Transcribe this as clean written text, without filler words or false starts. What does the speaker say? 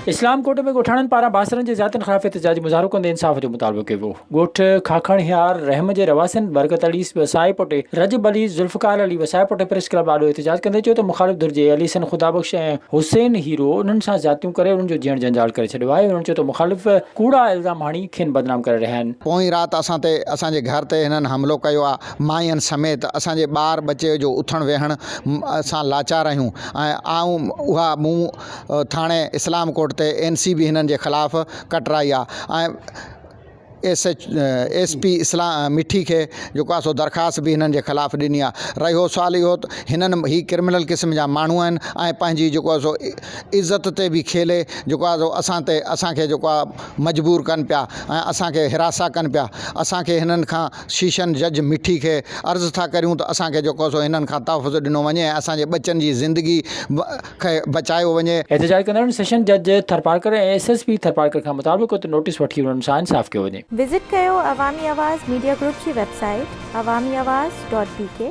इस्लाम कोट में ॻोठाणनि पारां बासरनि जे ज़ातियुनि ख़िलाफ़ एहतजाजी मुज़ाहिरो कंदे इंसाफ़ जो मुतालबो कयो वियो। ॻोठ खाखण हियार रहम जे रवासिन बरकत अली वसाए पोटे रजब अली ज़ुल्फ़कार अली वसाए पोटे प्रेस क्लब ॾाढो एहतजाज कंदे चयो त मुख़ालिफ़ धुर जे अलीसन ख़ुदाबख़्श ऐं हुसैन हीरो उन्हनि सां ज़ातियूं करे उन्हनि जो जीअण जंजाल करे छॾियो आहे। उन्हनि चयो त मुख़ालिफ़ कूड़ा इल्ज़ाम हणी खेनि बदनाम करे रहिया आहिनि। पोइ राति असांजे घर ते हिननि हमिलो कयो आहे। माइयुनि समेत असांजे ॿार बचे जो उथण वेहण असां लाचार आहियूं ऐं उहा मूं थाणे इस्लाम कोट ते NC बि हिननि जे ख़िलाफ़ कटराई आहे ऐं SP इस्लाम मिठी खे जेको आहे सो दरख़्वास्त बि हिननि जे ख़िलाफ़ ॾिनी आहे। रहियो सुवाल इहो त हिननि ही क्रिमिनल क़िस्म जा माण्हू आहिनि ऐं पंहिंजी जेको आहे सो इज़त ते बि खेले जेको आहे सो असांखे जेको आहे मजबूर कनि पिया ऐं असांखे हिरासा कनि पिया। असांखे हिननि खां शीशन जज मिठी खे अर्ज़ु था करियूं त असांखे जेको आहे सो हिननि खां तहफ़ुज़ ॾिनो वञे ऐं असांजे बचनि जी ज़िंदगी खे बचायो वञे। एहतजाज कंदड़नि सेशन जज थरपारकर ऐं SSP थरपारकर खां मुताबिक़ उते नोटिस वठी उन्हनि सां इंसाफ़ कयो वञे। विज़िट कयो अवामी आवाज़ मीडिया ग्रुप जी वेबसाइट awamiawaz.pk।